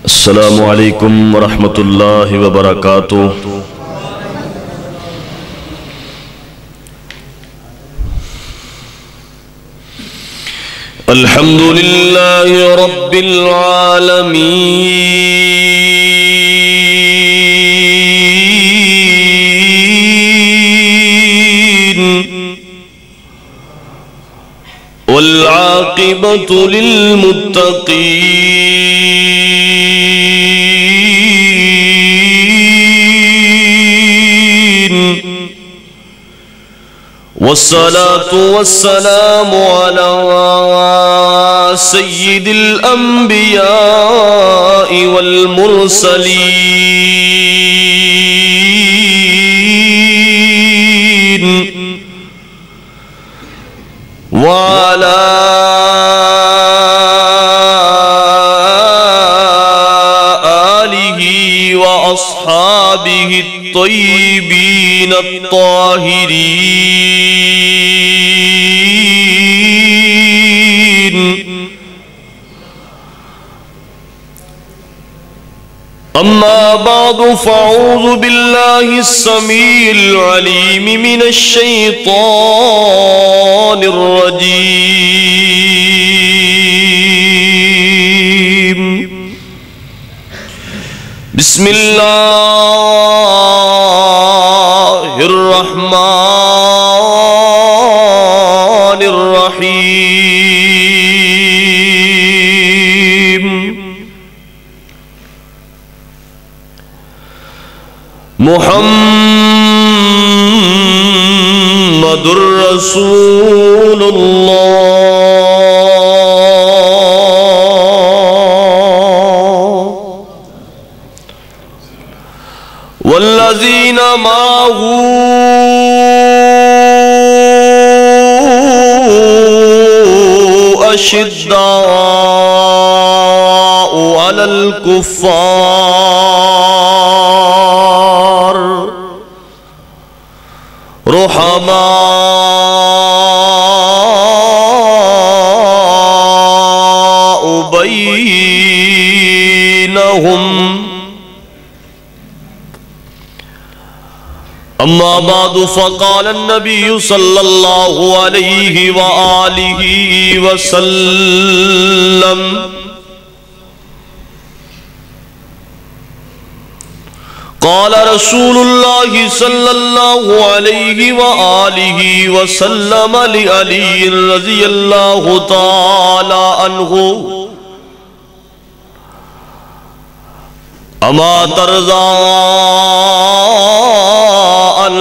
السلام علیکم ورحمۃ اللہ وبرکاتہ۔ الحمد للہ رب العالمین والعاقبۃ للمتقین والصلاة والسلام على سيد الأنبياء والمرسلين وعلى آله وأصحابه الطيبين الطاهرين، أما بعد فأعوذ بالله السميع العليم من الشيطان الرجيم. بسم الله الرحمن الرحيم. محمد رسول الله والذين معه أشداء على الكفار رحماء بينهم. أما بعد فقال النبي صلى الله عليه وآله وسلم: قال رسول الله صلى الله عليه وآله وسلم لعلي رضي الله تعالى عنه: أما ترضى أن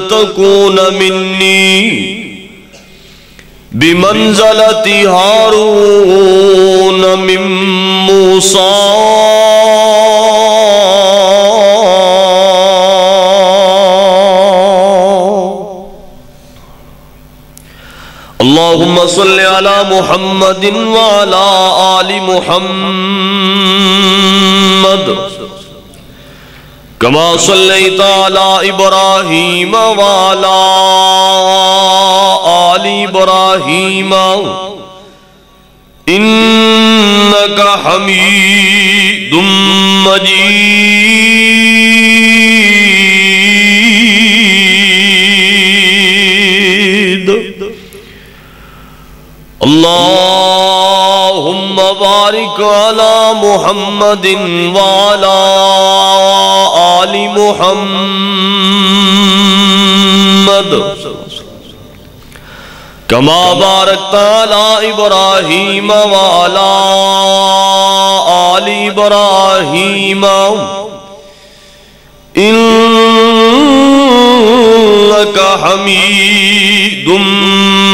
تكون مني بمنزلة هارون من موسى؟ اللهم صل على محمد وعلى آل محمد كما صليت على إبراهيم وعلى آل إبراهيم إنك حميد مجيد. اللهم بارك على محمد وعلى آل محمد كما باركت على إبراهيم وعلى آل إبراهيم إنك حميد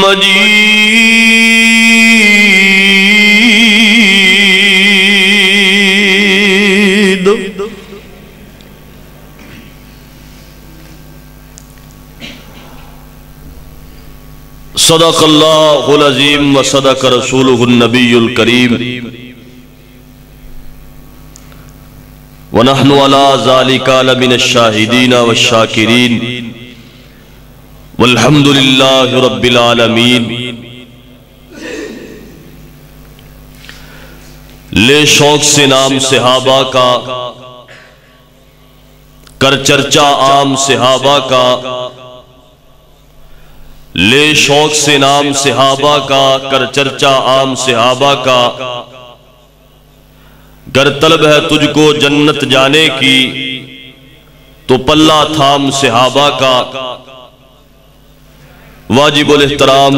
مجيد. صدق اللہ العظیم وصدق رسولہ النبی الکریم ونحن علی ذالک لمن الشاہدین والشاکرین والحمد للہ رب العالمین. لے شوق سے نام صحابہ کا، کر چرچا عام صحابہ کا، لے شوق سے نام صحابہ کا، کر چرچا عام صحابہ کا، گر طلب ہے تجھ کو جنت جانے کی تو پلہ تھام صحابہ کا۔ واجب الاحترام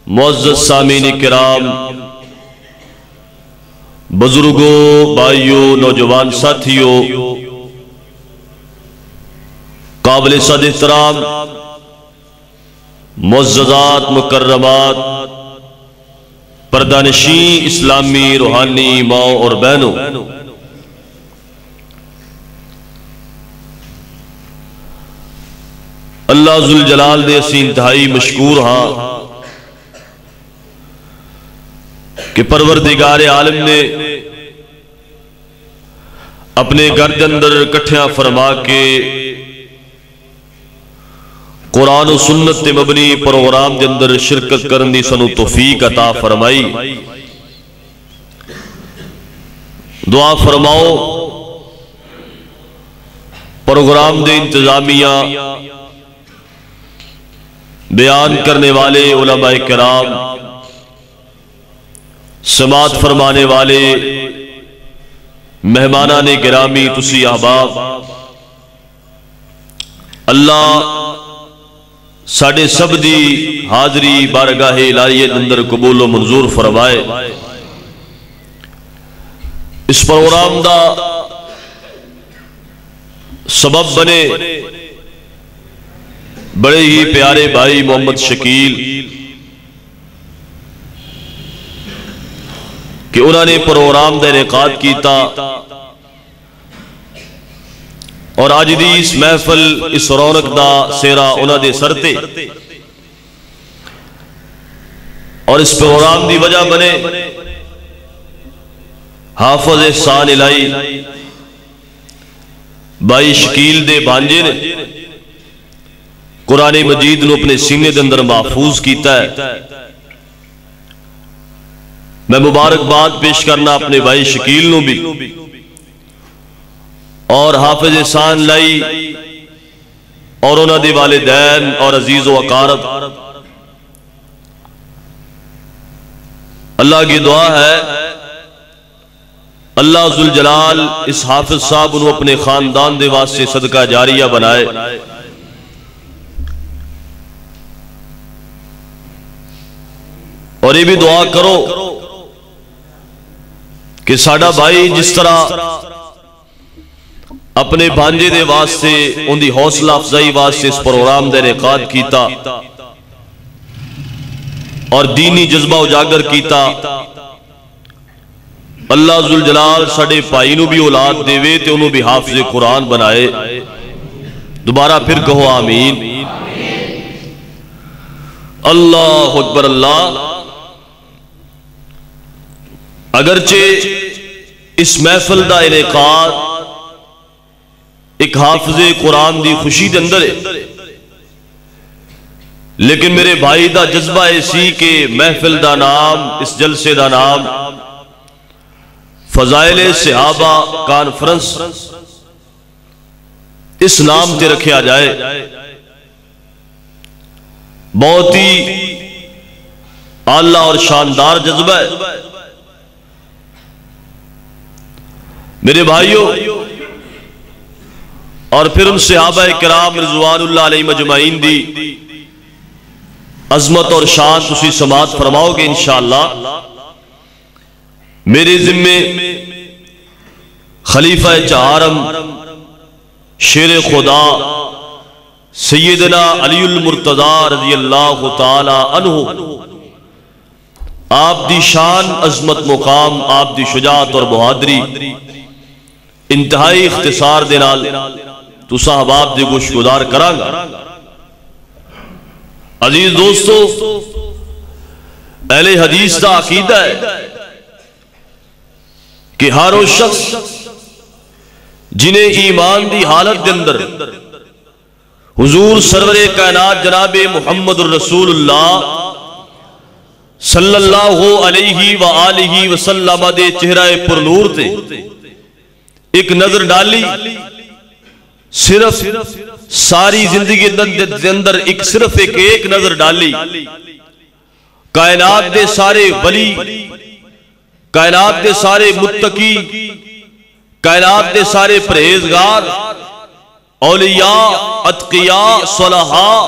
معزز سامعین کرام، بزرگوں، بھائیوں، نوجوان ساتھیوں، قابل صد احترام معززات، مکرمات، پردہ نشین اسلامی روحانی ماؤں اور بہنوں، اللہ ذوالجلال دے اسی انتہائی مشکور ہاں کہ پروردگار عالم نے اپنے گھر کے اندر کٹھیاں فرما کے قرآن و سنت تے مبنی پروگرام دے اندر شرکت کرنے سنو توفیق عطا فرمائی۔ دعا فرماؤ پروگرام دے انتظامیہ، بیان کرنے والے علماء کرام، سماعت فرمانے والے مہمانان گرامی، تسی احباب، اللہ ساڑھے سب دی حاضری بارگاہ الہی اندر قبول و منظور فرمائے۔ اس پروگرام دا سبب بنے بڑے ہی پیارے بھائی محمد شکیل کہ انہوں نے پروگرام دا انعقاد کیتا، اور آج دی اس محفل، اس رونق دا سیرا انہوں دے سرتے، اور اس پروگرام دی وجہ بنے حافظ احسان الہی بھائی شکیل دے بانجے نے قرآن مجید نو اپنے سینے دے اندر محفوظ کیتا ہے۔ میں مبارکباد پیش کرنا اپنے بھائی شکیل نو بھی، اور حافظ احسان لائی اور انہاں دے والدین اور عزیز و اقارب۔ اللہ کی دعا ہے اللہ ذوالجلال اس حافظ صاحب انہوں اپنے خاندان دے واسطے صدقہ جاریہ بنائے، اور یہ بھی دعا کرو کہ ساڑھا بھائی جس طرح اپنے بھانجے دے واسطے ان دی حوصلہ افزائی واسطے اس پروگرام دے انعقاد کیتا اور دینی جذبہ اجاگر کیتا، اللہ ذوالجلال ساڑھے بھائی نو بھی اولاد دے وے تے انہوں بھی حافظ قرآن بنائے۔ دوبارہ پھر کہو آمین۔ اللہ اکبر اللہ۔ اگرچہ اس محفل دا انعقاد ایک حافظ قرآن دی خوشی دے اندر ہے، لیکن میرے بھائی دا جذبہ ایسی کہ محفل دا نام، اس جلسے دا نام فضائل صحابہ کانفرنس اس نام تے رکھیا جائے، بہت ہی اعلیٰ اور شاندار جذبہ ہے۔ میرے بھائیوں، اور پھر ان صحابہ کرام رضوان اللہ علیہ مجمعین دی عظمت اور شان تسی سماعت فرماؤ گے انشاءاللہ۔ میرے ذمے خلیفہ چہارم شیر خدا سیدنا علی المرتضی رضی اللہ تعالی عنہ، آپ دی شان، عظمت، مقام، آپ دی شجاعت اور بہادری انتہائی اختصار دے نال تو صحاباب دے گوش گدار کرانگا۔ عزیز دوستو، اہل حدیث دا عقیدہ ہے کہ ہر وہ شخص جنہیں ایمان دی حالت دے اندر حضور سرور کائنات جناب محمد الرسول اللہ صلی اللہ علیہ وآلہ وسلم دے چہرہ پر نور تے ایک نظر ڈالی، صرف ساری زندگی دے اندر صرف ایک نظر ڈالی، کائنات دے سارے ولی، کائنات دے سارے متقی، کائنات دے سارے پرہیزگار، اولیاء، اتقیاء، صلحاء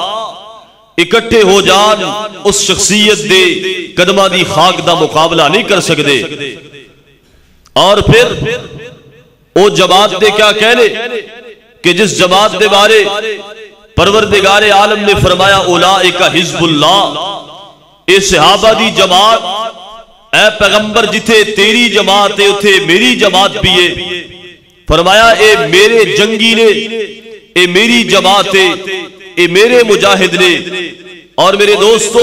اکٹھے ہو جان اس شخصیت دے قدمہ دی خاک دا مقابلہ نہیں کر سکتے۔ اور پھر او جماعت دے کیا کہنے کہ جس جماعت دے بارے پروردگار عالم نے فرمایا اولئک حزب اللہ، اے صحابہ دی جماعت، اے پیغمبر جتھے تیری جماعت ہے اتھے میری جماعت بھی ہے۔ فرمایا اے میرے جنگی نے، اے میری جماعت ہے، اے میرے مجاہد نے۔ اور میرے دوستو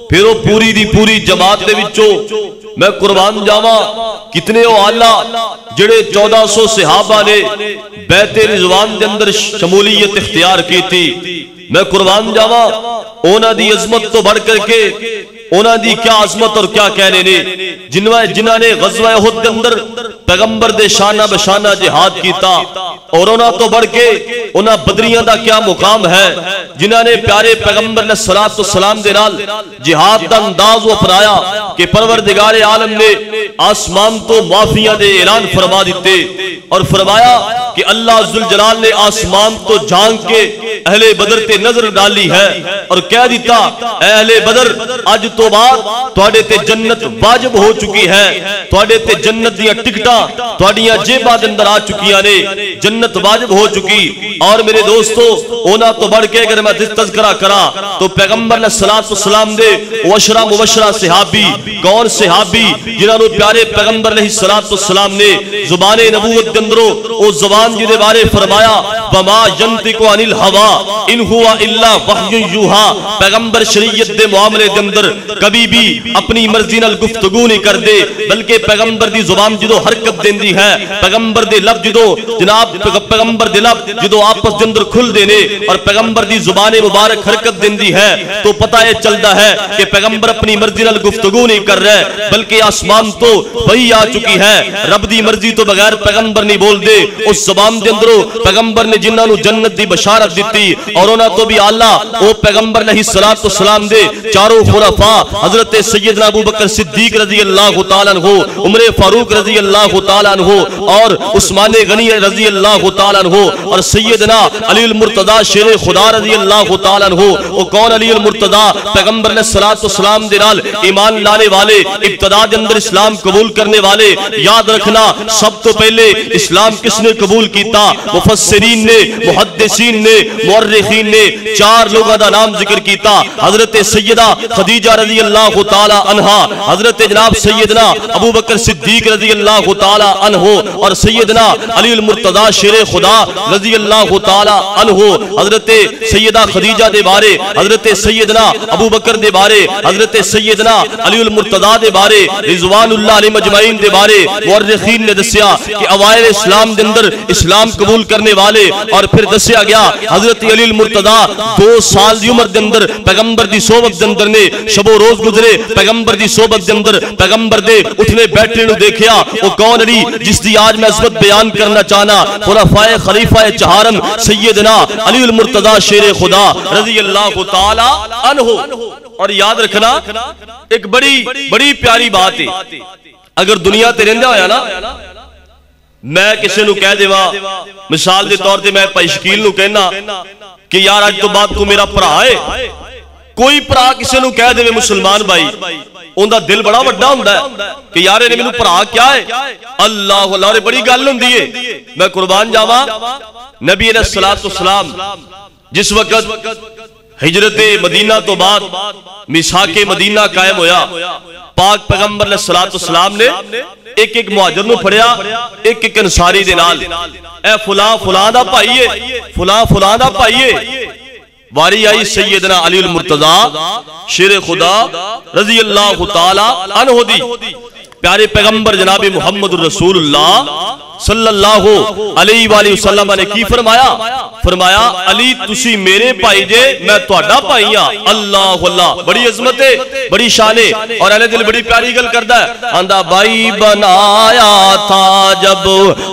پھر وہ پوری دی پوری جماعت دے وچوں میں قربان جاواں کتنے او آلہ جڑے 1400 صحابہ نے بیت رضوان دے اندر شمولیت اختیار کی تھی، میں قربان جاواں اونا دی عظمت تو بڑھ کر کے اونا دی کیا عظمت اور کیا کہنے نے، جنہاں نے غزوہ احد دے اندر پیغمبر دے شانہ بشانہ جہاد کیتا، اور اونا تو بڑھ کے اونا بدریاں دا کیا مقام ہے جنہاں نے پیارے پیغمبر علیہ السلام دے نال جہاد دا انداز وہ اپنایا کہ پروردگار عالم نے آسمان تو معافیاں دے اعلان فرما دیتے اور فرمایا کہ اللہ ذوالجلال نے آسمان تو جھانک کے اہل بدر تے نظر ڈالی ہے اور کہہ دیتا اے اہل بدر اج تو بعد تواڈے تے جنت واجب ہو چکی ہے، تواڈے تے جنت دیاں ٹکٹاں تواڈیاں جیباں دے اندر آ چکیاں نے، جنت واجب ہو چکی۔ اور میرے دوستو اونا تو بڑھ کے اگر میں تذکرہ کرا تو پیغمبر علیہ السلام دے عشرہ مبشرہ صحابی، کون صحابی جنہاں نو پیارے پیغمبر علیہ السلام نے زبان نبوت دے اندروں او زبان جدے بارے فرمایا وما ينطق عن الهوى ان هو الا وحی یوحى، پیغمبر شریعت دے معاملے دے اندر کبھی بھی اپنی مرضی نال گفتگو نہیں کر دے، بلکہ پیغمبر دی زبان جدو حرکت دیندی ہے، پیغمبر دے لفظ جدو جناب پیغمبر دے لفظ جدو آپس دے اندر کھل دینے اور پیغمبر دی زبان مبارک حرکت دیندی ہے تو پتہ یہ چلتا ہے کہ پیغمبر اپنی مرضی نال گفتگو نہیں کر رہے، بلکہ آسمان تو وہی آ چکی ہے، رب دی مرضی تو بغیر پیغمبر نہیں بول دے۔ اس زبان دے اندروں پیغمبر نے جنہاں نو جنت دی بشارت دیتی اور انہاں تو بھی اعلیٰ او پیغمبر علیہ السلام دے چاروں خلفاء حضرت سیدنا ابو بکر صدیق رضی اللہ تعالیٰ عنہ، عمر فاروق رضی اللہ تعالیٰ عنہ اور عثمان غنی رضی اللہ تعالیٰ عنہ اور سیدنا علی المرتضی شیر خدا رضی اللہ تعالیٰ عنہ۔ او کون علی المرتضی؟ پیغمبر علیہ السلام دے نال ایمان لانے والے، ابتدا دے اندر اسلام قبول کرنے والے۔ یاد رکھنا سب تو پہلے اسلام کس نے قبول کیتا؟ مفسرین نے، محدثین نے، مورخین نے چار لوگوں دا نام ذکر کیتا، حضرت سیدہ خدیجہ رضی اللہ تعالی عنہا، حضرت جناب سیدنا ابو بکر صدیق رضی اللہ تعالی عنہ اور سیدنا علی المرتضی شیر خدا رضی اللہ تعالی عنہ۔ حضرت سیدہ خدیجہ دے بارے، حضرت سیدنا ابو بکر دے بارے، حضرت سیدنا علی المرتضی دے بارے، رضوان اللہ علیہ مجمعین دے بارے مورخین نے دسیا کہ اوائل اسلام دے اندر اسلام قبول کرنے والے، اور پھر دسیا گیا حضرت علی المرتضی 2 سال دی عمر دے اندر پیغمبر دی صحبت دے اندر نے شب و روز گزرے، پیغمبر دی صحبت دے اندر پیغمبر دے اٹھنے بیٹھنے نو دیکھیا۔ وہ کون علی جس دی آج میں عظمت بیان کرنا چاہنا، خلفائے خلیفہ چہارم سیدنا علی المرتضی شیر خدا رضی اللہ تعالی عنہ۔ اور یاد رکھنا ایک بڑی پیاری بات ہے، اگر دنیا تے رہندا ہویا نا میں کسے نو کہہ دیواں، مثال دے طور تے میں پشکیل نو کہنا کہ یار آج تو بعد تو میرا بھرا ہے، کوئی بھرا کسے نو کہہ دے مسلمان بھائی اون دا دل بڑا وڈا ہوندا ہے کہ یار نے مینوں بھرا کیا ہے، اللہ اللہ اور بڑی گل ہوندی ہے۔ میں قربان جاواں نبی علیہ السلام جس وقت ہجرت مدینہ تو بعد میثاق مدینہ قائم ہویا، پاک پیغمبر علیہ السلام نے ایک مہاجر نو پڑھیا، ایک انصاری دے نال، اے فلاں فلاں دا بھائی ہے، فلاں فلاں دا بھائی ہے۔ واری آئی سیدنا علی المرتضی شیر خدا رضی اللہ تعالی عنہ دی، پیارے پیغمبر جناب محمد الرسول اللہ صلی اللہ علیہ وآلہ وسلم نے کی فرمایا علی تسی میرے بھائی جے میں تہاڈا بھائی ہاں. اللہ اللہ بڑی عظمت ہے, بڑی شان ہے. اور اہل دل بڑی پیاری گل کردا ہے, آندا بھائی بنایا تھا جب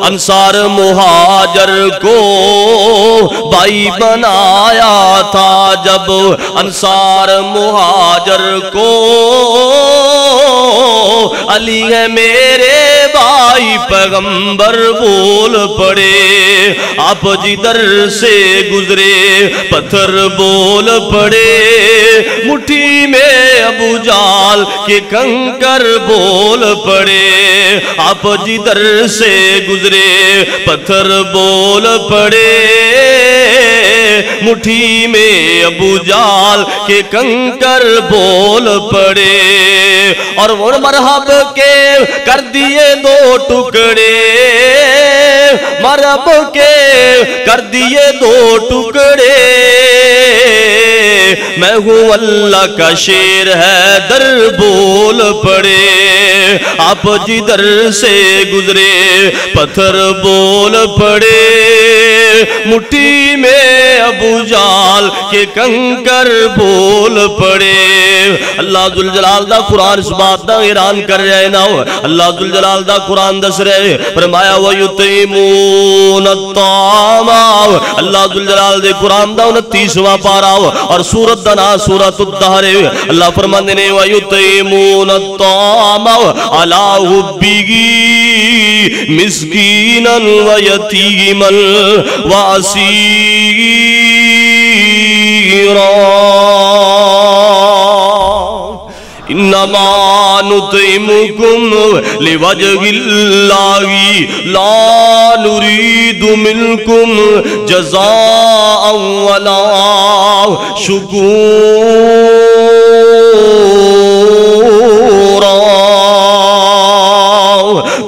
انصار مہاجر کو, بھائی بنایا تھا جب انصار مہاجر کو, علی ہے میرے بھائی پیغمبر بول پڑے, آپ جدھر سے گزرے پتھر بول پڑے, مٹھی میں ابو جال کے کنکر بول پڑے, آپ جدھر سے گزرے پتھر بول پڑے, مٹھی میں ابو جال کے کنکر بول پڑے. اور وہ مرحب کے کر دیے دو ٹکڑے, مرحب کے کر دیے دو ٹکڑے, میں ہوں اللہ کا شیر ہے در بول پڑے, آپ جدھر سے گزرے پتھر بول پڑے, مٹھی میں ابو جال کے کنکر بول پڑے. اللہ ذوالجلال دا قرآن اس بات دا اعلان کر رہے نا, اللہ ذوالجلال دا قرآن دس رہے فرمایا وَيُطْعِمُونَ الطَّعَامَ, اللہ ذوالجلال دے قرآن دا 29واں پارا اور سورت دا نا سورت الدہر. اللہ فرماندے نے وَيُطْعِمُونَ الطَّعَامَ عَلَىٰ حُبِّهِ مِسْكِينًا وَيَتِيمًا وَأَسِيرًا انما نطعمكم لوجه الله لا نريد منكم جزاء ولا شكورا.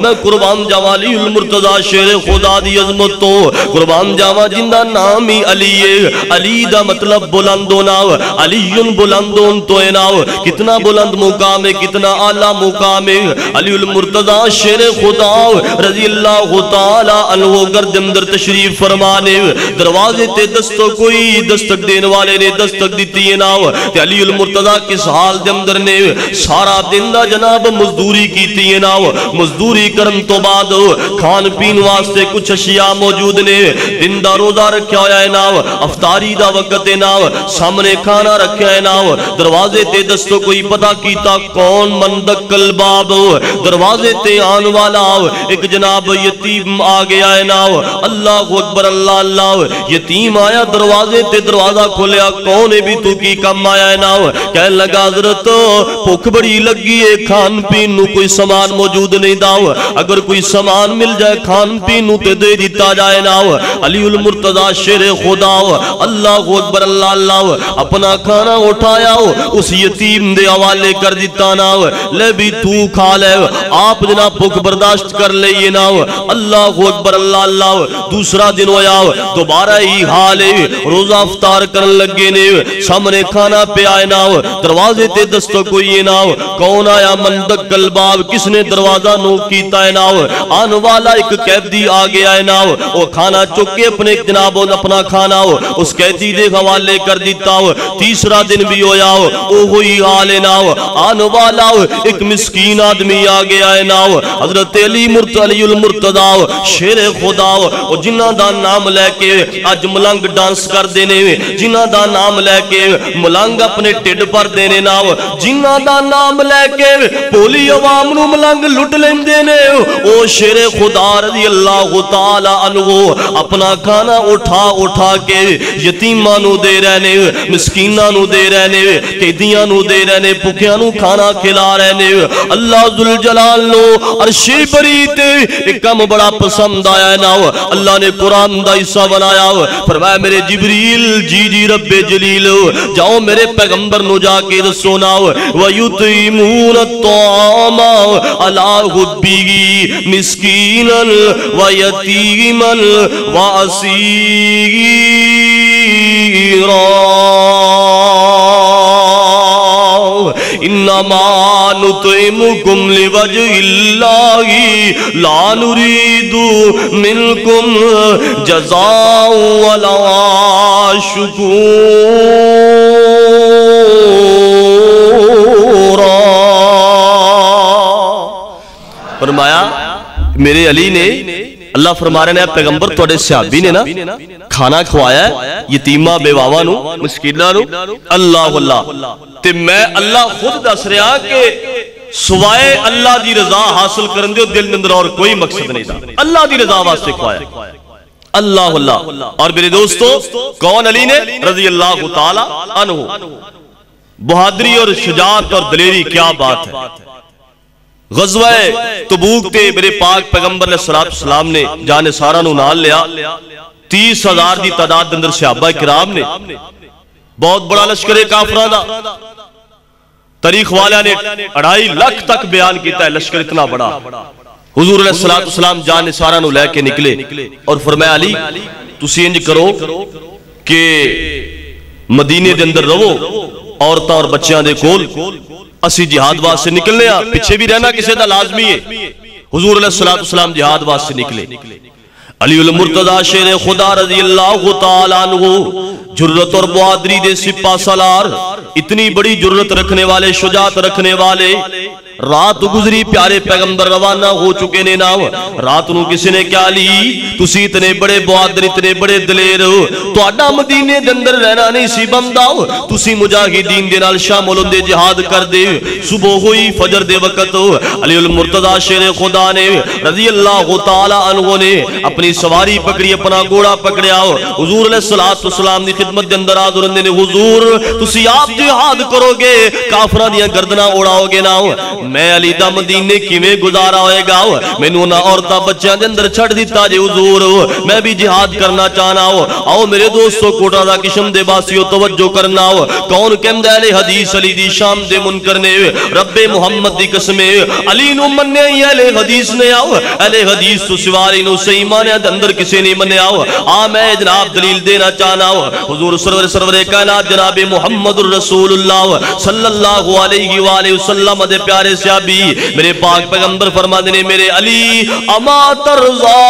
میں قربان جاواں علی المرتضی شیر خدا دی عظمت تو, قربان جاواں جندا نام ہی علی ہے. علی دا مطلب بلند ہونا, علی بلند ہون تو ہے نا, کتنا بلند مقام ہے, کتنا اعلیٰ مقام ہے. علی المرتضی شیر خدا رضی اللہ تعالی عنہ گرد اندر تشریف فرمانے, دروازے تے دستک کوئی دستک دین والے نے دستک دیتی ہے نا, تے علی المرتضی کس حال دے اندر نے سارا دن دا جناب مزدوری کیتی ہے نا. مزدوری کرن تو بعد کھان پین واسطے کچھ اشیاء موجود نے, دن دا روزہ رکھیا ہویا ہے نا, افطاری دا وقت ہے نا, سامنے کھانا رکھیا ہے نا, دروازے تے دستو کوئی پتہ کیتا کون مندق الباب, دروازے تے آن والا ایک جناب یتیم آ گیا ہے نا. اللہ اکبر اللہ اللہ, یتیم آیا دروازے تے دروازہ کھولیا, کون ہے بھی تو کی کم آیا ہے نا. کہنے لگا حضرت بھوک بڑی لگی ہے, کھان پین نو کوئی سامان موجود نہیں داؤ, اگر کوئی سامان مل جائے کھان پینو تے دے دیتا جائے نا. علی المرتضی شیر خدا اللہ اکبر اللہ اللہ اپنا کھانا اٹھایا اس یتیم دے حوالے کر دیتا نا, لے بھی تو کھا لے, آپ جناب بھوک برداشت کر لئیے نا. اللہ اکبر اللہ اللہ, دوسرا دن ہویا دوبارہ ہی حال ہے, روزہ افطار کرن لگے نے, سامنے کھانا پہ آئے نا, دروازے تے دستک ہوئی نا, کون آیا مندق الباب, کس نے دروازہ نو کیتا ہے نا. آن والا ایک قیدی آ گیا ہے نا, وہ کھانا چکے اپنے جناب اپنا کھانا اس قیدی دے حوالے کر دیتا. تیسرا دن بھی ہویا وہ ہوئی حال ہے نا, آن والا ایک مسکین آدمی آ گیا ہے نا. حضرت علی المرتضی شیر خدا جنہ دا نام لے کے اج ملنگ ڈانس کر دینے, جنہ دا نام لے کے ملنگ اپنے ٹڈ پر دینے نا, جنہ دا نام لے کے پولی عوام نو ملنگ لٹ لیندے نے, او شیر خدا رضی اللہ تعالی عنہ اپنا کھانا اٹھا کے یتیماں نو دے رہنے, مسکیناں نو دے رہنے, قیدیاں نو دے رہنے, بھوکیاں نو کھانا کھلا رہنے. اللہ ذوالجلال نو عرش بری تے ایک کم بڑا پسند آیا ہے نا. اللہ نے قرآن دا حصہ بنایا, فرمایا میرے جبریل جی رب جلیل جاؤ میرے پیغمبر نو جا کے دسو نا, وَيُطْعِمُونَ الطَّعَامَ عَلَىٰ حُبِّهِ مِسْكِينًا وَيَتِيمًا وَأَسِيرًا. إِنَّ انما نطعمکم لوجہ اللہ لا نريد منکم جزاء ولا شکورا۔ فرمایا میرے علی نے، اللہ فرما رہے ہیں پیغمبر توڑے صحابی نے نا کھانا کھوایا ہے یتیمہ بیواواں نو مسکیناں نو، اللہ اللہ تے میں اللہ خود دس رہا کہ سوائے اللہ دی رضا حاصل کرن دے دل اندر اور کوئی مقصد نہیں تھا، اللہ دی رضا واسطے کھوایا، اللہ اللہ۔ اور میرے دوستو کون علی نے رضی اللہ تعالی عنہ، بہادری اور شجاعت اور دلیری کیا بات ہے۔ غزوہ تبوک تے میرے پاک پیغمبر علیہ السلام نے جان سارا نو نال لیا، 30,000 دی تعداد اندر صحابہ کرام نے، بہت بڑا لشکر کافراں دا، تاریخ والا نے 2.5 لاکھ تک بیان کیتا ہے لشکر اتنا بڑا۔ حضور علیہ السلام جان سارا نو لے کے نکلے اور فرمایا علی تسی انج کرو کہ مدینے دے اندر رہو، عورتاں اور بچیاں دے کول، اسی جہاد واسطے نکلنے ہاں، پیچھے بھی رہنا کسی دا لازمی ہے۔ حضور علیہ السلام جہاد واسطے نکلے، علی المرتضی شیر خدا رضی اللہ تعالی عنہ جرت اور بہادری دے سپاہ سالار، اتنی بڑی جرت رکھنے والے، شجاعت رکھنے والے، رات گزری پیارے پیغمبر روانہ ہو چکے نے نا، رات نو کسی نے کیا لی تسی اتنے بڑے بہادر اتنے بڑے دلیر تو اڈا مدینے دے اندر رہنا نہیں سی بندہ، تسی مجاہدین دے نال شامل ہوندے جہاد کر دے۔ صبح ہوئی فجر دے وقت علی المرتضی شیر خدا نے رضی اللہ تعالی عنہ نے اپنی سواری پکڑی، اپنا گھوڑا پکڑیا، حضور علیہ السلام دی خدمت دے اندر حاضر ہوندے نے، حضور تسی آپ جہاد کرو گے، کافراں دیاں گردناں اڑاؤ گے نا، میں علی دا مدینے کیویں گزارا ہوئے گا، مینوں نہ عورتاں بچیاں دے اندر چھڑ دیتا جے حضور، میں بھی جہاد کرنا چاہنا ہو۔ آؤ میرے دوستو کوٹا دا کشم دے باسیو توجہ کرنا ہو، کون کہندا ہے حدیث علی دی شام دے منکر نے، رب محمد دی قسم علی نو منیا ہی اہل حدیث نے، آؤ اہل حدیث تو سواری نو صحیح مانے دے اندر کسی نہیں منیا ہو۔ میں جناب دلیل دینا چاہنا ہو، حضور سرور کائنات جناب محمد الرسول اللہ صلی اللہ علیہ وآلہ وسلم دے پیارے صحابی میرے پاک پیغمبر فرما دینے میرے علی اما ترضا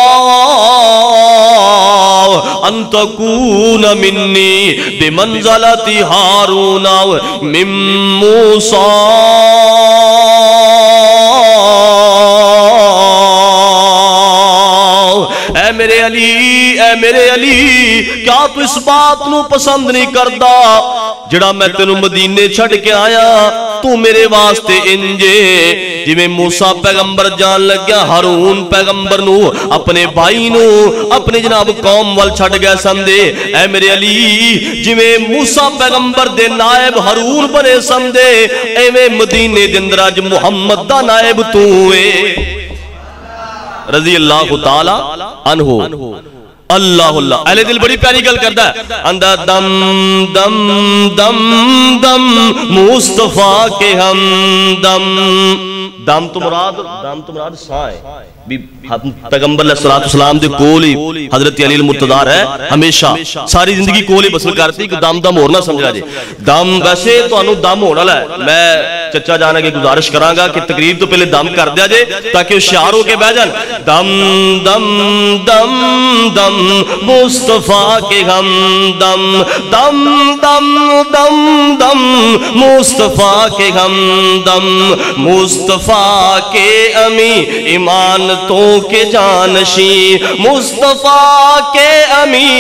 ان تکون منی بمنزلت ہارون من موسیٰ، اے میرے علی کیا تو اس بات نو پسند نہیں کردا جڑا میں تینو مدینے چھڑ کے آیا تو میرے واسطے انجے جویں موسیٰ پیغمبر جان لگیا ہارون پیغمبر نو اپنے بھائی نو اپنے جناب قوم وال چھڑ گئے سمدے، اے میرے علی جویں موسیٰ پیغمبر دے نائب ہارون بنے سمدے، ایویں مدینے دے اندر اج محمد دا نائب تو اے رضی اللہ تعالی عنہ۔ اللہ اللہ اہل دل بڑی پیاری گل کرتا ہے، اندر دم دم دم دم مصطفیٰ کے ہم دم، دم تو مراد سائے پیغمبر علیہ السلام دے کول ہی حضرت علی المرتضی ہے، ہمیشہ ساری زندگی کول ہی بسر کرتی کہ دم دم اور نہ سمجھا جائے، دم ویسے تو انہوں دم ہونا ہے، میں چچا جانا کے گزارش کرانگا کہ تقریر تو پہلے دم کر دیا جائے تاکہ وہ شعار ہو کے بہ جان، دم دم دم دم مصطفیٰ کے ہم دم، دم دم دم دم مصطفیٰ کے ہم دم، مصطفیٰ کے امی ایمانتوں کے جانشی، مصطفیٰ کے امی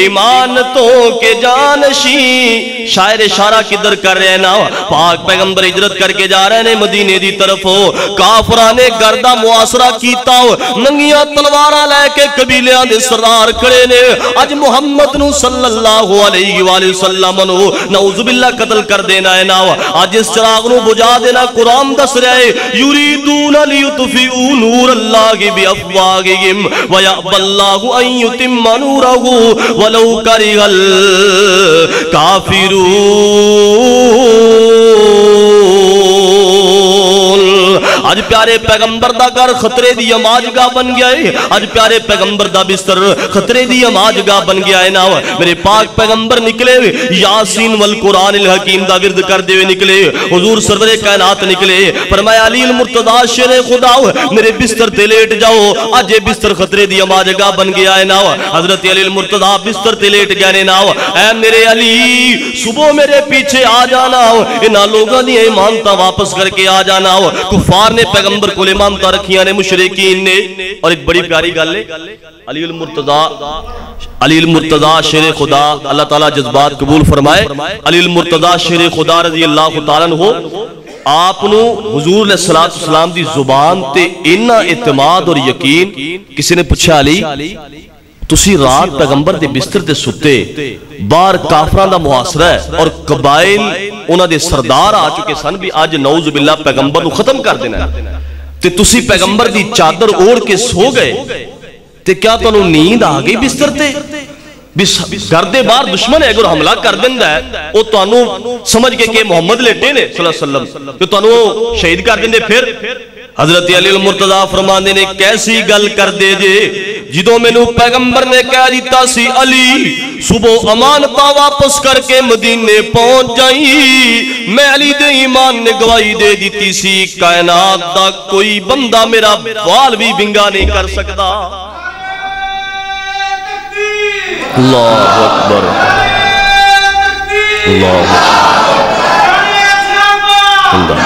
ایمانتوں کے جانشی۔ شاعر اشارہ کدھر کر رہے ہیں نا، پاک پیغمبر ہجرت کر کے جا رہے ہیں مدینے دی طرف، کافراں نے گردہ معاصرہ کیتا، ننگیاں تلواراں لے کے قبیلیاں دے سردار کھڑے نے، اج محمد نو صلی اللہ علیہ وآلہ وسلم نو نعوذ باللہ قتل کر دینا ہے نا، اج اس چراغ نو بجھا دینا، قرآن دس رہے یریدون لیطفئوا نور اللہ بافواہہم ویأبی اللہ ان یتم نورہ ولو کرہ الکافرون۔ اج پیارے پیغمبر دا گھر خطرے دی آماج گاہ بن گیا ہے، اج پیارے پیغمبر دا بستر خطرے دی آماج گاہ بن گیا ہے نا۔ میرے پاک پیغمبر نکلے یاسین والقرآن الحکیم دا ورد کر دے نکلے، حضور سرور کائنات نکلے، فرمایا علی المرتضیٰ شیر خدا میرے بستر تے لیٹ جاؤ، آج یہ بستر خطرے دی آماج گاہ بن گیا ہے نا۔ حضرت علی المرتضیٰ بستر تے لیٹ گیا نے نا، اے میرے علی صبح میرے پیچھے آ جانا، انہاں لوگاں دی ایمانتاں واپس کر کے آ جانا۔ کفار نے پیغمبر کو ایمانتاں رکھیاں نے، مشرکین نے۔ اور ایک بڑی پیاری گل ہے، علی المرتضیٰ شیر خدا، اللہ تعالیٰ جذبات قبول فرمائے، علی المرتضیٰ شیر خدا رضی اللہ تعالیٰ عنہ، آپ نو حضور علیہ السلام دی زبان تے انہا اعتماد اور یقین۔ کسی نے پوچھا علی تسی رات پیغمبر دے بستر تے ستے، بار کافران دا محاصرہ ہے اور قبائل انہا دے سردار آ چکے سن بھی آج نعوذ باللہ پیغمبر نو ختم کر دینا ہے، تے تسی پیغمبر دی چادر اوڑ کے سو گئے، تے کیا تو انہوں نیند آگئی بستر تے؟ گردے بار دشمن ہے اگر حملہ کر دیندہ ہے، وہ تو انہوں سمجھ کے کہ محمد لیٹے نے صلی اللہ علیہ وسلم، تو انہوں شہید کر دیندے۔ پھر حضرت علی المرتضیٰ فرماندے نے کیسی گل کر دے جے، جدوں میں نو پیغمبر نے کہہ دیتا سی علی صبح امانتہ واپس کر کے مدینے پہنچ جائیں، میں علی دے ایمان نے گواہی دے دیتی سی کائنات دا کوئی بندہ میرا وال بھی بنگا نہیں کر سکتا۔ اللہ اکبر، اللہ اکبر،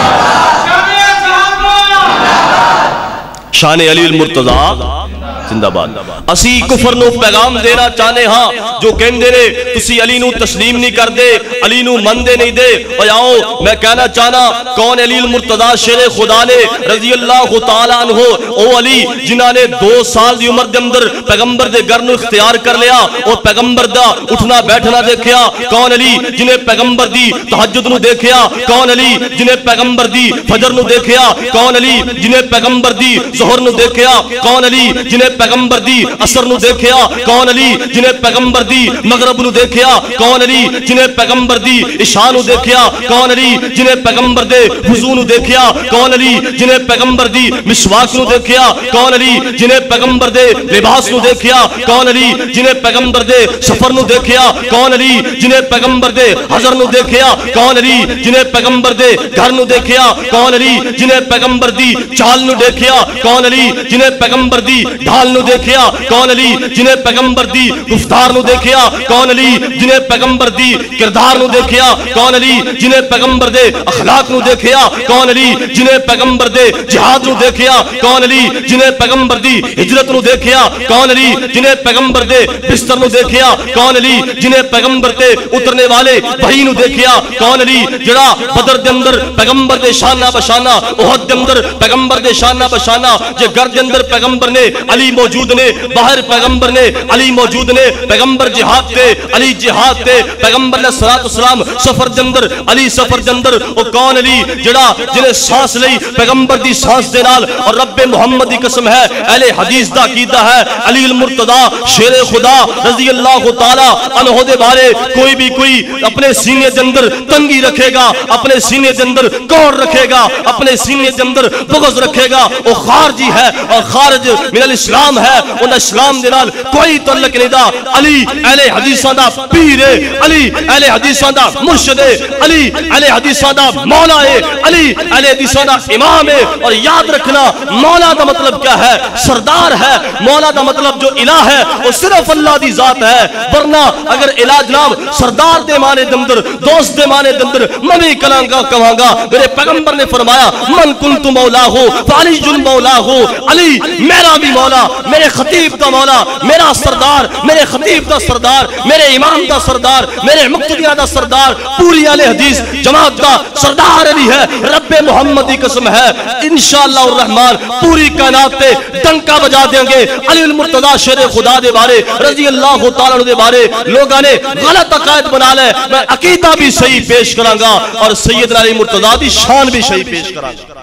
شان علی المرتضیٰ زندہ باد۔ اسی کفر نو پیغام دینا چاہنے ہاں جو کہندے نے تسی علی نو تسلیم نہیں کر دے، علی نو مندے نہیں دے۔ اور آؤ میں کہنا چاہنا کون علی المرتضیٰ شیر خدا نے رضی اللہ تعالیٰ عنہ، او علی جنہاں نے 2 سال دی عمر دے اندر پیغمبر دے گھر نو اختیار کر لیا اور پیغمبر دا اٹھنا بیٹھنا دیکھیا۔ کون علی جنہیں پیغمبر دی تہجد نو دیکھیا، کون علی جنہیں پیغمبر دی فجر نو دیکھیا، کون علی جنہیں پیغمبر دی ظہر نو دیکھیا، کون علی جنہیں پیغمبر دی عصر نو دیکھیا، کون علی جنہیں پیغمبر دی مغرب نو دیکھیا، کون علی جنہیں پیغمبر دی عشاء نو دیکھیا، کون علی جنہیں پیغمبر دے وضو نو دیکھیا، کون علی جنہیں پیغمبر دی مسواک نو دیکھیا، کون علی جنہیں پیغمبر دے لباس نو دیکھیا، کون علی جنہیں پیغمبر دے سفر نو دیکھیا، کون علی جنہیں پیغمبر دے حضر نو دیکھیا، کون علی جنہیں پیغمبر دے گھر نو دیکھیا، کون علی جنہیں پیغمبر دی چال نو دیکھیا، کون علی جنہیں پیغمبر دی ڈھال نو دیکھیا، کون علی جنہیں پیغمبر دی گفتار نو دیکھیا، کون علی جنہیں پیغمبر دی کردار نو دیکھیا، کون علی جنہیں پیغمبر دے اخلاق نو دیکھیا، کون علی جنہیں پیغمبر دے جہاد نو دیکھیا، کون علی جنہیں پیغمبر دی ہجرت نو دیکھیا، کون علی جنہیں پیغمبر دے بستر نو دیکھیا، کون علی جنہیں پیغمبر دے اترنے والے وحی نو دیکھیا، کون علی جڑا بدر دے اندر پیغمبر دے شانہ بشانہ، احد دے اندر پیغمبر دے شانہ بشانہ، جے گھر دے اندر پیغمبر نے علی موجود نے، باہر پیغمبر نے علی موجود نے، پیغمبر جہاد تے علی جہاد تے، پیغمبر علیہ السلام سفر دے اندر علی سفر دے اندر، او کون علی جڑا جنہیں سانس لئی پیغمبر دی سانس دے نال، اور رب محمد دی قسم ہے اہل حدیث دا عقیدہ ہے علی المرتضیٰ شیر خدا رضی اللہ تعالی عنہ دے بارے کوئی بھی کوئی اپنے سینے دے اندر تنگی رکھے گا، اپنے سینے دے اندر کوڑ رکھے گا، اپنے سینے دے اندر بغض رکھے گا، وہ خارجی ہے اور خارج من الاسلام ہے، ان اسلام دے نال کوئی تعلق نہیں دا۔ علی اہل حدیثاں دا پیر ہے، علی اہل حدیثاں دا مرشد ہے، علی اہل حدیثاں دا مولا ہے، علی اہل حدیثاں دا امام ہے۔ اور یاد رکھنا مولا دا مطلب کیا ہے؟ سردار ہے۔ مولا دا مطلب جو الہ ہے وہ صرف اللہ دی ذات ہے، ورنہ اگر الہ جناب سردار دے معنی دے اندر، دوست دے معنی دے اندر میں کلام کا کہاں گا، میرے پیغمبر نے فرمایا من کنت مولا ہو فعلی جن مولا ہو، علی میرا بھی مولا، میرے خطیب دا مولا، میرا سردار، میرے خطیب دا سردار، میرے امام دا سردار، میرے مقتدیہ دا سردار، پوری اہل حدیث جماعت دا سردار علی ہے۔ رب محمد کی قسم ہے انشاءاللہ الرحمن پوری کائنات تے ڈنکا بجا دیں گے علی المرتضیٰ شیر خدا دے بارے رضی اللہ تعالیٰ عنہ دے بارے لوگاں نے غلط عقائد بنا لے، میں عقیدہ بھی صحیح پیش کراں گا اور سیدنا علی مرتضیٰ دی شان بھی صحیح پیش کراں گا۔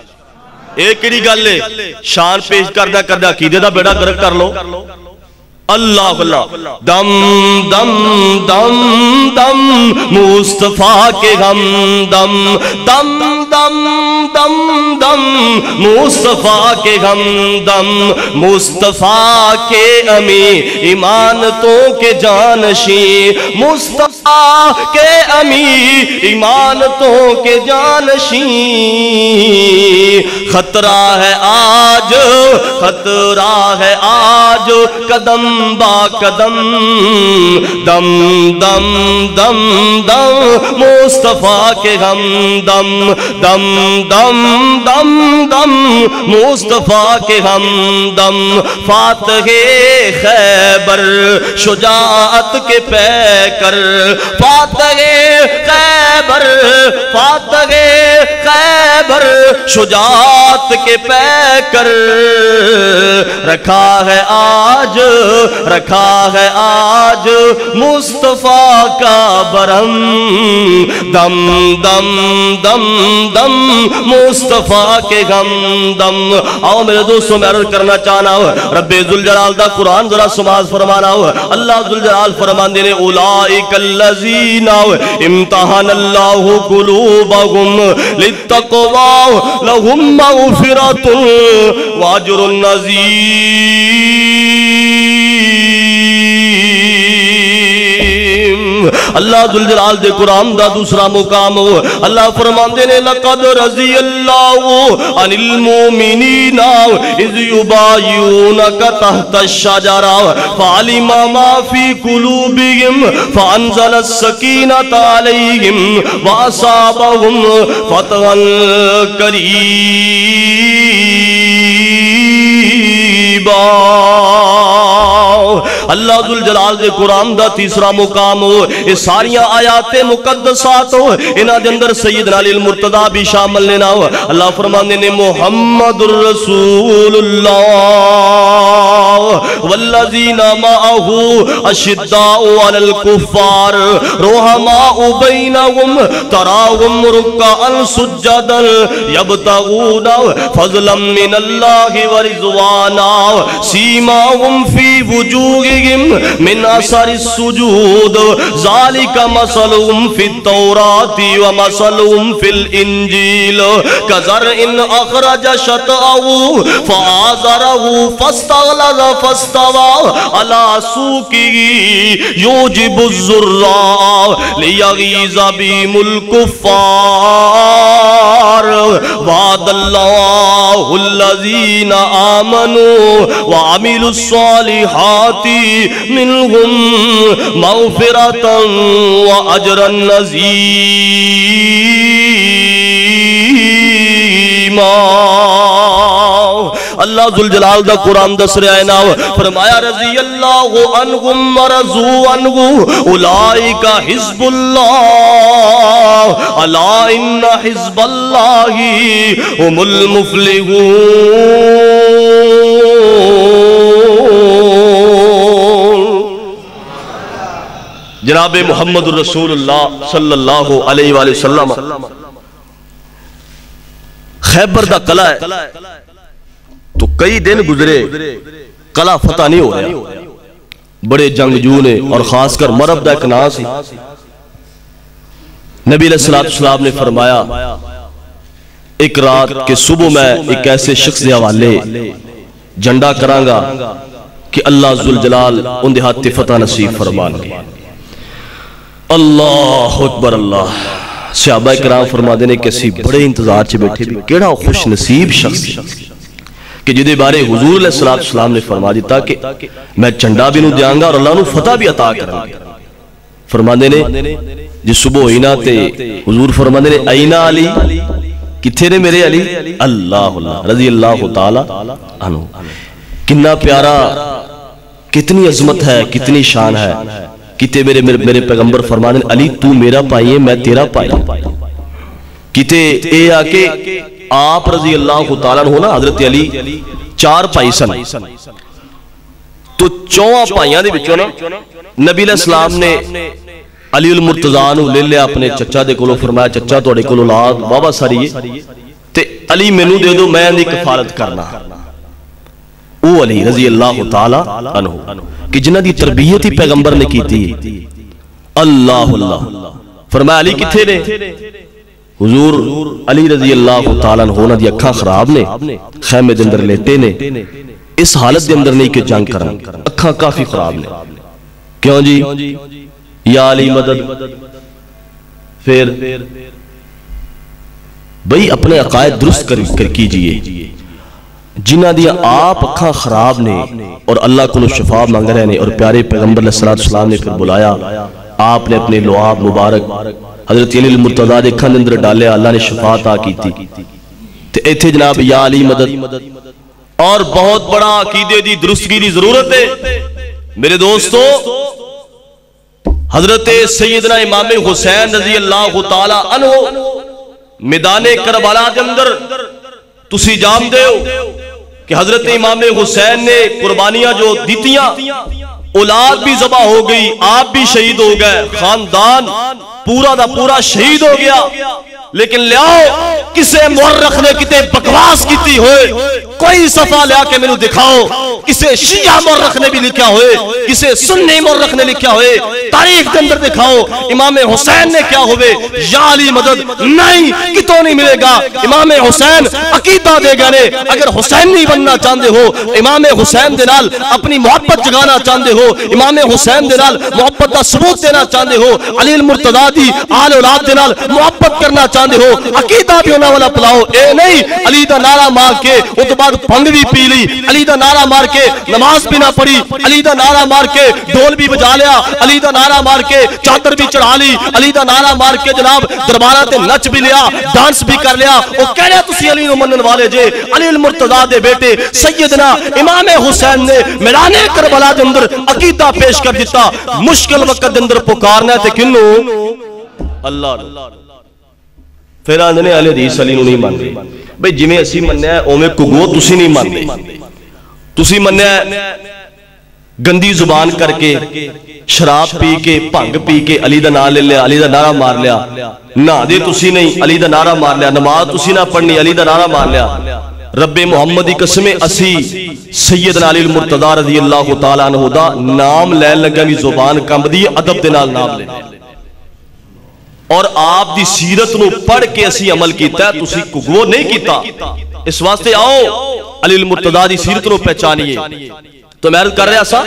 ایک ہی گل ہے، شان پیش کردہ کردہ عقیدے دا بیڑا گرک کر لو۔ اللہ اللہ دم دم دم دم مصطفیٰ کے ہم دم دم دم دم دم مصطفیٰ کے ہمدم مصطفیٰ کے امی ایمانتوں کے جانشین مصطفیٰ کے امی ایمانتوں کے جانشین خطرہ ہے آج قدم با قدم دم دم دم دم مصطفیٰ کے ہمدم دم دم دم دم مصطفیٰ کے ہمدم فاتح خیبر شجاعت کے پیکر فاتح خیبر شجاعت کے پیکر رکھا ہے آج مصطفیٰ کا برہم دم دم دم دم مصطفیٰ کے ہمدم آؤ میرے دوستوں میں عرض کرنا چاہنا ہوں رب ذوالجلال دا قرآن ذرا سماعت فرمانا ہوں اللہ ذوالجلال فرمان دینے اولئک الذین امتحن اللہ قلوبہم للتقوی لہم مغفرۃ واجر عظیم اللہ ذوالجلال دے قرآن دا دوسرا مقام ہو اللہ فرمان دینے لقد رضی اللہ عن المومنین اذ یبایعونک تحت الشجرہ فعلم ما فی قلوبہم فانزل السکینۃ علیہم واصابہم فتحا قریبا اللہ ذوالجلال دے قرآن دا تیسرا مقام ہو یہ ساریاں آیات مقدسات ہو انہاں دے اندر سیدنا علی المرتضیٰ بھی شامل لینا ہو اللہ فرمانے نے محمد الرسول اللہ والذین معہ اشداء علی الکفار رحماء بینہم تراہم رکعا سجدا یبتغون فضلا من اللہ ورضوانا سیماہم فی وجوہہم من اثر السجود ذالک مثلهم فی التوراۃ ومثلهم فی الانجیل کزرع اخرج شطأہ فآزرہ فاستغلظ فاستوى علی سوقہ یوجب الزراع لیغیظ بہم الکفار وعد اللہ الذین آمنوا وعملوا الصالحات منهم مغفرة وأجرا عظيما اللہ ذوالجلال دا قرآن دس رہے نا فرمایا رضی اللہ عنہم ورضوا عنہ اولئک حزب اللہ الا ان حزب اللہ هم المفلحون جناب محمد الرسول اللہ صلی اللہ علیہ وآلہ وسلم خیبر دا قلعہ ہے تو کئی دن گزرے قلعہ فتح نہیں ہو رہا بڑے جنگجو نے اور خاص کر مرب دا ایک ناس ہی نبی علیہ السلام نے فرمایا ایک رات کے صبح میں ایک ایسے شخص دے حوالے جھنڈا کرانگا کہ اللہ ذوالجلال ان دے ہاتھ فتح نصیب فرمان گے اللہ اکبر اللہ صحابہ کرام فرما دینے کسی بڑے انتظار چھے بیٹھے بھی کیڑا خوش نصیب شخص کہ جدے بارے حضور علیہ السلام نے فرما دیتا کہ میں چنڈا بھی نو دیاں گا اور اللہ نو فتح بھی عطا کروں گا فرما دینے جس صبح ہوئینا تے حضور فرما دینے اینا علی کتھے نے میرے علی اللہ رضی اللہ تعالی عنہ کتنا پیارا کتنی عظمت ہے کتنی شان ہے کتے میرے پیغمبر فرما دینے علی تو میرا پائی ہے میں تیرا پائی کتے اے آکے آپ رضی اللہ تعالیٰ عنہ نا حضرت علی 4 پائی سن تو 4 پائیاں دے بچوں نا نبی علیہ السلام نے علی المرتضیٰ نو لے لیا اپنے چچا دے کولو فرمایا چچا توڑے کولو لاد بابا ساری تے علی مینو دے دو میں اندھی کفالت کرنا او علی رضی اللہ تعالیٰ عنہ کہ جنہ دی تربیت ہی پیغمبر نے کی تھی اللہ فرمایا علی کتھے نے حضور علی رضی اللہ تعالیٰ عنہ دی اکھاں خراب نے، خیمے دے اندر لیٹے نے، اس حالت دے اندر نہیں کہ جنگ کرن، اکھاں کافی خراب نے. کیوں جی؟ یا علی مدد. پھر بھئی اپنے عقائد درست کر کیجئے. جنہ دیا آپ اکھاں خراب نے اور اللہ کو شفا مانگ رہے نے، اور پیارے پیغمبر علیہ السلام نے پھر بلایا، آپ نے اپنے لعاب مبارک حضرت علی المرتضیٰ دے کھان اندر ڈالے، اللہ نے شفا عطا کی تھی. تے ایتھے جناب یا علی مدد. اور بہت بڑا عقیدے دی درستگی دی ضرورت ہے میرے دوستو. حضرت سیدنا امام حسین رضی اللہ تعالی عنہ میدان کربلا دے اندر تسی جان دے ہو کہ حضرت امام حسین نے قربانیاں جو دیتیاں، اولاد بھی ذبح ہو گئی، آپ بھی شہید ہو گئے، خاندان پورا دا پورا شہید ہو گیا. لیکن لیاؤ کسے مورخ نے کتے بکواس کیتی ہوئے، کوئی صفحہ لیا کے میں دکھاؤ کسے شیعہ مورخ نے بھی لکھا ہوئے، کسے سنی مورخ نے لکھا ہوئے، تاریخ کے اندر دکھاؤ امام حسین نے کیا ہوئے. یا علی مدد نہیں، کتوں نہیں ملے گا. امام حسین عقیدہ دے گئے، اگر حسین نہیں بننا چاہتے ہو، امام حسین دے نال اپنی محبت جگانا چاہتے ہو، امام حسین دے نال محبت دا ثبوت دینا چاہتے ہو، علی المرتضیٰ دی آل اولاد دے نال محبت کرنا چاہتے ہو، عقیدہ بھی ہونا والا پلاؤ. اے نہیں علی دا نعرہ مار کے وہ تو بعد بھنگ بھی پی لی، علی دا نعرہ مار کے نماز بھی نہ پڑھی، علی دا نعرہ مار کے ڈھول بھی بجا لیا، علی دا نعرہ مار کے چادر بھی چڑھا لی، علی دا نعرہ مار کے جناب دربارہ تے نچ بھی لیا، ڈانس بھی کر لیا. وہ کہنے تسی علی نو منن والے جے. علی المرتضیٰ دے بیٹے سیدنا امام حسین نے میدان کربلا دے اندر عقیدہ پیش کر دیتا. مشکل وقت دے اندر پکارنا تے کنو؟ اللہ. پھر آندھنے علی حدیث علی نو نہیں مان رہے. بھئی جی میں اسی مننے ہیں اومے کگو تسی نہیں مان رہے. تسی مننے ہیں گندی زبان کر کے، شراب پی کے، بھنگ پی کے علی دا نام لے لیا، علی دا نعرہ مار لیا. نہ دے تسی نہیں، علی دا نعرہ مار لیا. نماز تسی نہ پڑھنی، علی دا نعرہ مار لیا. رب محمدی قسم اسی سیدنا علی المرتضیٰ رضی اللہ تعالیٰ عنہ دا نام لین لگا بھی زبان کم دی، ادب دے نال نام لے. اور آپ دی سیرت نو پڑھ کے اسی عمل کیتا ہے، تسی کگو نہیں کیتا. اس واسطے آؤ علی المرتضیٰ دی سیرت نو پہچانیے. تو میں عرض کر رہا سا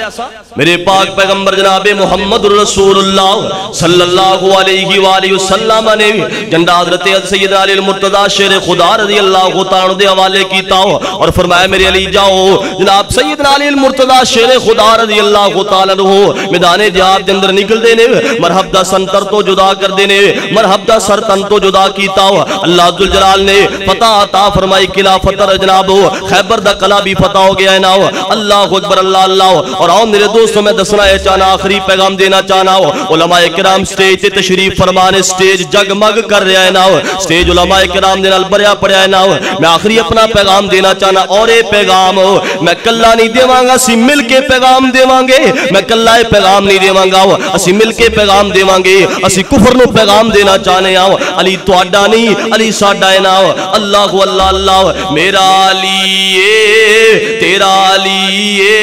میرے پاک پیغمبر جناب محمد رسول اللہ صلی اللہ علیہ وآلہ وسلم نے جنڈا حضرت سیدنا علی المرتضیٰ شیر خدا رضی اللہ تعالیٰ دے حوالے کیتا اور فرمایا میرے علی جاؤ. جناب سیدنا علی المرتضیٰ شیر خدا رضی اللہ تعالیٰ عنہ میدان جہاد دے اندر نکل دینے، مرحب دا سنتر تو جدا کر دینے، مرحب دا سر تن تو جدا کیتا. اللہ عزوجلال نے فتح عطا فرمائی، قلعہ فتح جناب خیبر دا قلعہ بھی فتح ہو گیا ہے نا. اللہ اکبر اللہ اللہ. اور آؤ میرے دوستوں میں دسنا ہے چاہنا، آخری پیغام دینا چاہنا ہو. علماء کرام سٹیج تے تشریف فرمانے، سٹیج جگمگ کر رہا ہے نا، سٹیج علماء کرام دے نال بھریا پڑیا ہے نا. میں آخری اپنا پیغام دینا چاہنا، اور اے پیغام میں کلا نہیں دیواں گا، اسی مل کے پیغام دیواں گے. میں کلا اے پیغام نہیں دیواں گا، اسی مل کے پیغام دیواں گے. اسی کفر نو پیغام دینا چاہنے ہاں. علی تہاڈا نہیں، علی ساڈا ہے نا. اللہ اللہ اللہ. میرا علی اے تیرا علی اے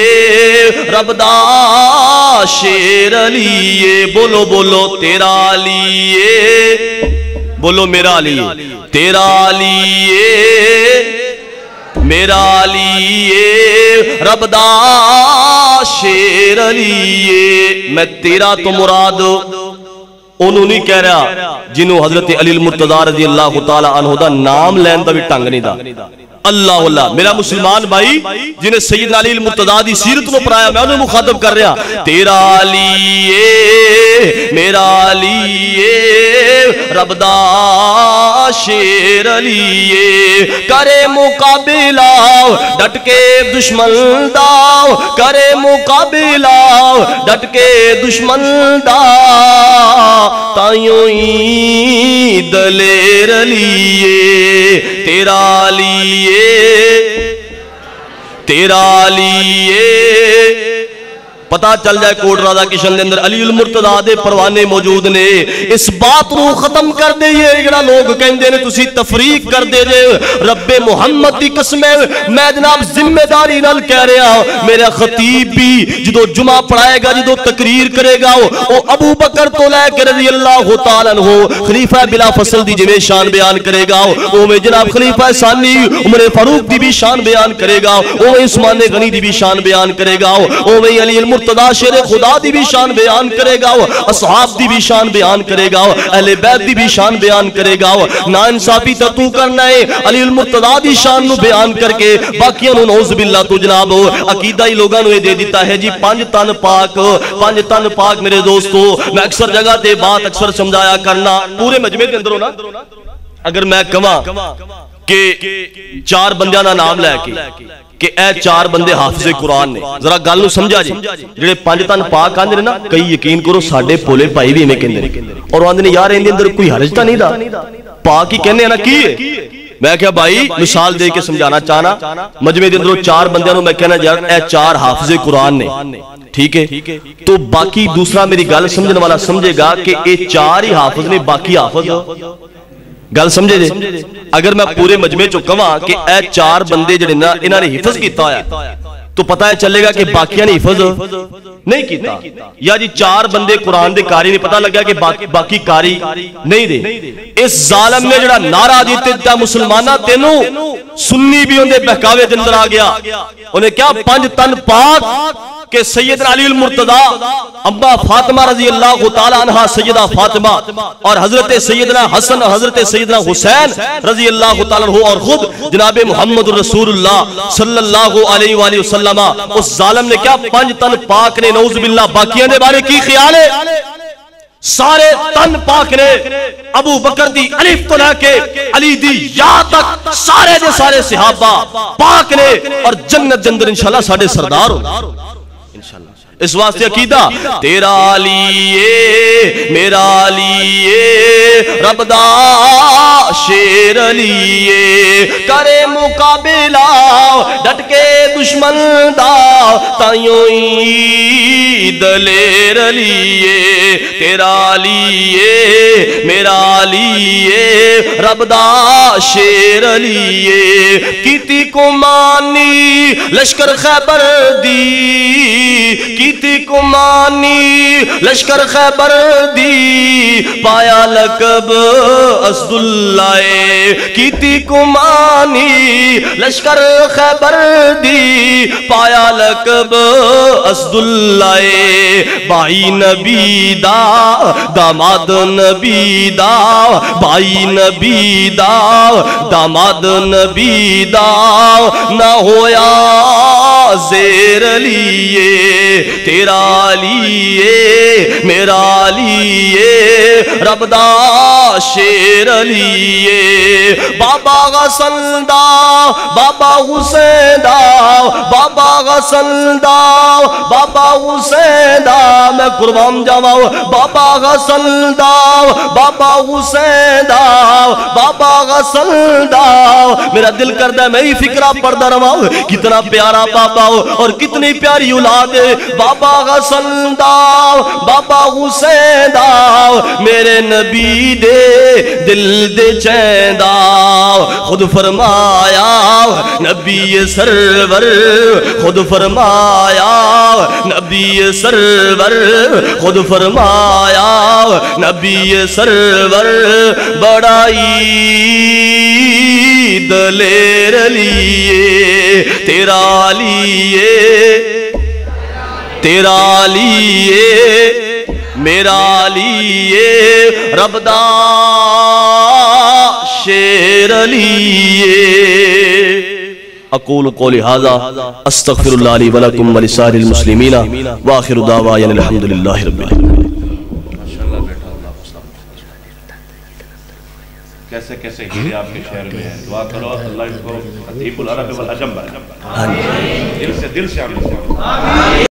رب دا شیر علی اے. بولو بولو تیرا علی اے، بولو میرا علی تیرا علی اے، میرا علی اے رب دا شیر علی اے. میں تیرا تو مراد انہوں نہیں کہہ رہا جنہوں حضرت علی المرتضیٰ رضی اللہ تعالیٰ عنہ دا نام لین دا بھی ٹنگ نہیں دا. اللہ اللہ. میرا مسلمان بھائی جنہیں سیدنا علی المرتضیٰ دی سیرت نو پرایا، میں انہیں مخاطب کر رہا. تیرا علی اے، میرا علی اے رب دا شیر علی اے. کرے مقابلہ ڈٹ کے دشمن دا، کرے مقابلہ ڈٹ کے دشمن دا. تائیوں ہی دلیر علی اے، تیرا علی اے، تیرا علی اے، پتا چل جائے کوٹ راضا کشن دے اندر علی المرتضیٰ دے پروانے موجود نے. اس بات نو ختم کر دے یہ جڑا لوگ کہندے نے تسی تفریق کر دے جے. رب محمد دی قسم ہے میں جناب ذمہ داری نال کہہ رہا ہوں میرا خطیب بھی جدو جمعہ پڑھائے گا جدو تقریر کرے گا وہ ابو بکر تو لے کے رضی اللہ تعالیٰ عنہ خلیفہ بلا فصل دی جویں شان بیان کرے گا وہ میں جناب خلیفہ ثانی عمر فاروق دی بھی شان بیان کرے گا وہ عثمان غنی دی بھی شان بیان کرے گا وہ میں علی المرتضیٰ شیر خدا دی بھی شان بیان کرے گا اصحاب دی بھی شان بیان کرے گا اہل بیت دی بھی شان بیان کرے گا. نا انصافی تو کرنا ہے علی المرتضیٰ دی شان نو بیان کر کے باقیاں نو نعوذ باللہ تو جناب عقیدہ ہی لوگاں نو دے دیتا ہے جی پانچ تن پاک میرے دوستو. میں اکثر جگہ تے بات اکثر سمجھایا کرنا پورے مجمع دے اندر ہونا اگر میں کہاں کہ چار بندیاں دا نام لے کے کہ اے چار بندے حافظ قرآن نے ذرا گل نو سمجھا جی جڑے پانچ تن پاک آندے نے نا کئی یقین کرو ساڈے پولے بھائی بھی ایویں کہندے نے اور آندے نے یار ان دے اندر کوئی حرج تا نہیں دا پاک ہی کہنے نا کی ہے. میں کہا بھائی مثال دے کے سمجھانا چاہنا مجمع دے اندر چار بندیاں نو میں کہنا یار اے چار حافظ قرآن نے ٹھیک ہے تو باقی دوسرا میری گل سمجھنے والا سمجھے گا کہ اے چار ہی حافظ نے باقی حافظ گل سمجھے جے. اگر میں پورے مجمع چو کہاں کہ اے چار بندے جڑے نا انہاں نے حفظ کیتا ہے تو پتہ ہے چلے گا کہ باقیاں نے حفظ نہیں کیتا یا جی چار بندے قرآن دے قاری نے پتہ لگا کہ باقی قاری نہیں دے. اس ظالم نے جڑا نعرہ دیتا مسلمانہ تینوں سنی بھی اندے بہکاوے دے اندر آ گیا انہیں کیا پانچ تن پاک کہ سیدنا علی المرتضیٰ ابا فاطمہ رضی اللہ تعالی عنہ سیدہ فاطمہ اور حضرت سیدنا حسن حضرت سیدنا حسین رضی اللہ تعالی عنہ اور خود جناب محمد رسول اللہ صلی اللہ علیہ وآلہ وسلم اس ظالم نے کیا پانچ تن پاک نے نعوذ باللہ باقیاں دے بارے کی خیال ہے سارے تن پاک نے ابو بکر دی الف تو لے کے علی دی یا تک سارے دے سارے صحابہ پاک نے اور جنت جندر انشاءاللہ ساڑے سردار ہوں اس واسطے عقیدہ تیرا لیے میرا لیے رب دا شیر لیے کرے مقابلہ ڈٹ کے دشمن دا تائیوں دلیر لیے تیرا لیے میرا لیے رب دا شیر لیے کیتی کو مانی لشکر خیبر دی کیتی کو مانی لشکر خیبر دی پایا لقب اسد اللہ کیتی کو مانی لشکر خیبر دی پایا لقب اسد اللہ بھائی نبی دا داماد نبی دا بھائی نبی دا داماد نبی دا نہ ہویا زیر لیے تیرا لیے میرا لیے رب دا شیر لیے بابا غسل دا بابا حسین دا بابا غسل دا بابا حسین دا میں قربان جاواؤ بابا غسل دا بابا حسین دا بابا غسل دا میرا دل کردہ میں ہی فکرہ پڑھتا رہاؤ کتنا پیارا بابا اور کتنی پیاری اولاد بابا غسل دا بابا حسین دا میرے نبی دے دل دے چین دا خود فرمایا نبی سرور خود فرمایا نبی سرور خود فرمایا نبی سرور بڑائی دلیر لیے تیرا لیے تیرا لیے میرا لیے رب دا شیر لیے اقول قولی ھذا استغفر اللہ لی ولکم ولسائر المسلمین وآخر دعوانا الحمدللہ رب العالمین. کیسے کیسے ہیرے آپ کے شہر میں ہیں دعا کرو اللہ ان کو خطیب العرب والعجم بنا دل سے آمین